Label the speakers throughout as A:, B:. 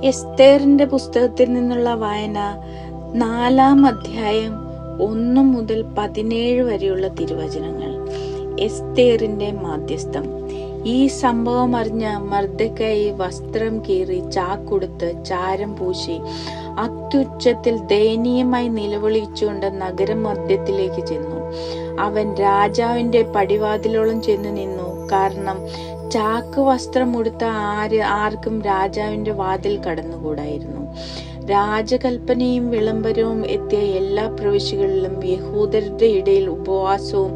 A: എസ്തേറിന്റെ പുസ്തകത്തിൽ നിന്നുള്ള വായന 4-ാം അധ്യായം 1 മുതൽ 17 വരെയുള്ള തിരുവചനങ്ങൾ. എസ്തേറിന്റെ മാധ്യസ്ഥം. ഈ സംഭവം അറിഞ്ഞ മർദ്ദെഖായി വസ്ത്രം കീറി ചാക്കുടുത്ത് ചാരം പൂശി അത്യുച്ചത്തിൽ ദയനീയമായി നിലവിളിച്ചുകൊണ്ട് നഗരമധ്യത്തിലേക്ക് ചെന്നു. അവൻ രാജാവിന്റെ പടിവാതിലോളം ചെന്നു നിന്നു. കാരണം ചാക്ക് വസ്ത്രം ഉടുത്ത ആർക്കും രാജാവിന്റെ വാതിൽ കടന്നുകൂടായിരുന്നു. രാജകൽപ്പനയും വിളംബരവും എത്തിയ എല്ലാ പ്രവിശ്യകളിലും യഹൂദരുടെ ഇടയിൽ ഉപവാസവും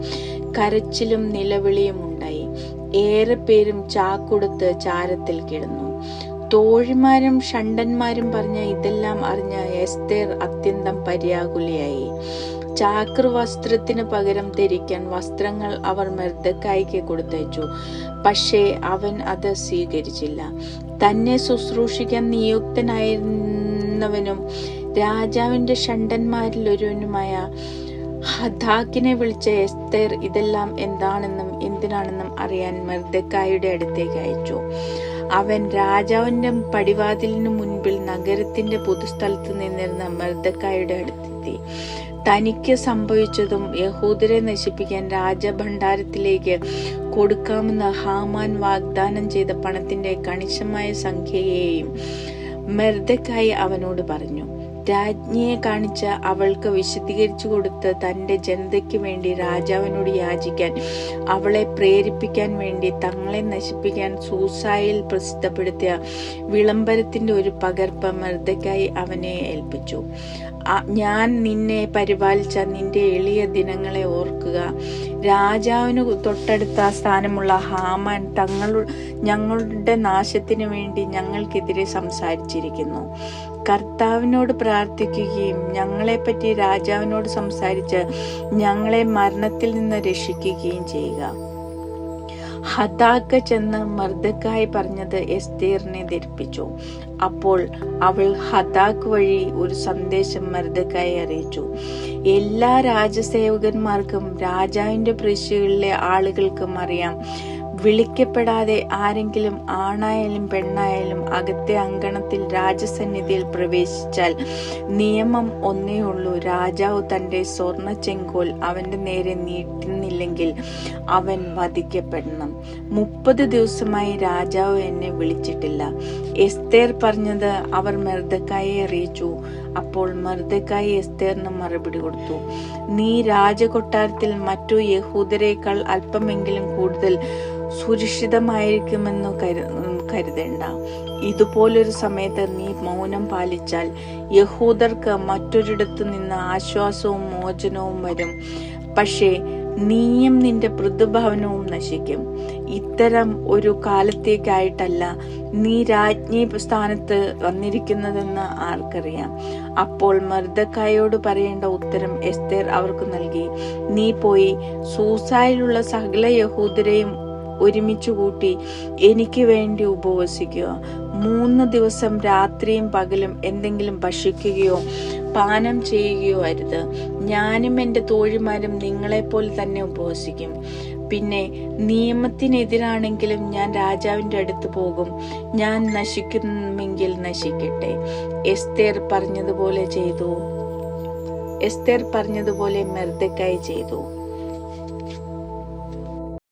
A: കരച്ചിലും നിലവിളിയും ഉണ്ടായി. ഏറെ പേരും ചാക്കുടുത്ത് ചാരത്തിൽ കിടന്നു. തോഴിമാരും ഷണ്ടന്മാരും പറഞ്ഞ ഇതെല്ലാം അറിഞ്ഞ എസ്തേർ അത്യന്തം പര്യാകുലയായി. ചാക്ര വസ്ത്രത്തിന് പകരം ധരിക്കാൻ വസ്ത്രങ്ങൾ അവർ മർദ്ദെഖായിക്ക് കൊടുത്തയച്ചു. പക്ഷേ അവൻ അത് സ്വീകരിച്ചില്ല. തന്നെ ശുശ്രൂഷിക്കാൻ നിയുക്തനായിരുന്നവനും രാജാവിന്റെ ഷണ്ടന്മാരിൽ ഒരുവനുമായ ഹഥാക്കിനെ വിളിച്ച എസ്തേർ ഇതെല്ലാം എന്താണെന്നും എന്തിനാണെന്നും അറിയാൻ മർദ്ദെഖായിയുടെ അടുത്തേക്ക് അയച്ചു. അവൻ രാജാവിന്റെ പടിവാതിലിനു മുൻപിൽ നഗരത്തിന്റെ പൊതുസ്ഥലത്ത് നിന്നിരുന്ന മർദ്ദെഖായിയുടെ അടുത്തെത്തി. തനിക്ക് സംഭവിച്ചതും യഹൂദരെ നശിപ്പിക്കാൻ രാജഭണ്ഡാരത്തിലേക്ക് കൊടുക്കാമെന്ന് ഹാമാൻ വാഗ്ദാനം ചെയ്ത പണത്തിന്റെ കണിശമായ സംഖ്യയെയും മർദ്ദെഖായി അവനോട് പറഞ്ഞു. രാജ്ഞിയെ കാണിച്ച് അവൾക്ക് വിശദീകരിച്ചു കൊടുത്ത് തന്റെ ജനതയ്ക്ക് വേണ്ടി രാജാവിനോട് യാചിക്കാൻ അവളെ പ്രേരിപ്പിക്കാൻ വേണ്ടി തങ്ങളെ നശിപ്പിക്കാൻ സൂസായിൽ പ്രസിദ്ധപ്പെടുത്തിയ വിളംബരത്തിന്റെ ഒരു പകർപ്പ് മർദ്ദെഖായി അവനെ ഏൽപ്പിച്ചു. ഞാൻ നിന്നെ പരിപാലിച്ച നിന്റെ എളിയ ദിനങ്ങളെ ഓർക്കുക. രാജാവിന് തൊട്ടടുത്ത സ്ഥാനമുള്ള ഹാമാൻ ഞങ്ങളുടെ നാശത്തിന് വേണ്ടി ഞങ്ങൾക്കെതിരെ സംസാരിച്ചിരിക്കുന്നു. കർത്താവിനോട് പ്രാർത്ഥിക്കുകയും ഞങ്ങളെപ്പറ്റി രാജാവിനോട് സംസാരിച്ച് ഞങ്ങളെ മരണത്തിൽ നിന്ന് രക്ഷിക്കുകയും ചെയ്യുക. ഹഥാക്ക് ചെന്ന് മർദ്ദെഖായി പറഞ്ഞത് എസ്തേറിനെ ധരിപ്പിച്ചു. അപ്പോൾ അവൾ ഹഥാക്ക് വഴി ഒരു സന്ദേശം മർദ്ദെഖായി അറിയിച്ചു. എല്ലാ രാജസേവകന്മാർക്കും രാജാവിന്റെ പ്രവിശ്യകളിലെ ആളുകൾക്കും അറിയാം, വിളിക്കപ്പെടാതെ ആരെങ്കിലും ആണായാലും പെണ്ണായാലും അകത്തെ അങ്കണത്തിൽ രാജസന്നിധിയിൽ പ്രവേശിച്ചാൽ നിയമം ഒന്നേ ഉള്ളൂ: രാജാവ് തന്റെ സ്വർണ്ണ ചെങ്കോൽ അവന്റെ നേരെ നീട്ടുന്നില്ലെങ്കിൽ അവൻ വധിക്കപ്പെടണം. 30 ദിവസമായി രാജാവ് എന്നെ വിളിച്ചിട്ടില്ല. എസ്തേർ പറഞ്ഞത് അവർ മർദ്ദെഖായിയെ അറിയിച്ചു. അപ്പോൾ മർദ്ദെഖായി എസ്തേറിന് മറുപടി കൊടുത്തു: നീ രാജകൊട്ടാരത്തിൽ മറ്റു യഹൂദരേക്കാൾ അല്പമെങ്കിലും കൂടുതൽ സുരക്ഷിതമായിരിക്കുമെന്നു കരുതേണ്ട. ഇതുപോലൊരു സമയത്ത് നീ മൗനം പാലിച്ചാൽ യഹൂദർക്ക് മറ്റൊരിടത്തു നിന്ന് ആശ്വാസവും മോചനവും വരും. പക്ഷേ നീയും നിന്റെ പൃഥുഭവനവും നശിക്കും. ഇത്തരം ഒരു കാലത്തേക്കായിട്ടല്ല നീ രാജ്ഞി സ്ഥാനത്ത് വന്നിരിക്കുന്നതെന്ന് ആർക്കറിയാം. അപ്പോൾ മർദ്ദെഖായിയോട് പറയേണ്ട ഉത്തരം എസ്തേർ അവർക്ക് നൽകി. നീ പോയി സൂസായിലുള്ള സകല യഹൂദരെയും ഒരുമിച്ചു കൂട്ടി എനിക്ക് വേണ്ടി ഉപവസിക്കുക. 3 ദിവസം രാത്രിയും പകലും എന്തെങ്കിലും ഭക്ഷിക്കുകയോ പാനം ചെയ്യുകയോ അരുത്. ഞാനും എന്റെ തോഴിമാരും നിങ്ങളെപ്പോലെ തന്നെ ഉപവസിക്കും. പിന്നെ നിയമത്തിനെതിരാണെങ്കിലും ഞാൻ രാജാവിന്റെ അടുത്ത് പോകും. ഞാൻ നശിക്കുമെങ്കിൽ നശിക്കട്ടെ. എസ്തേർ പറഞ്ഞതുപോലെ മർദ്ദെഖായി ചെയ്തു.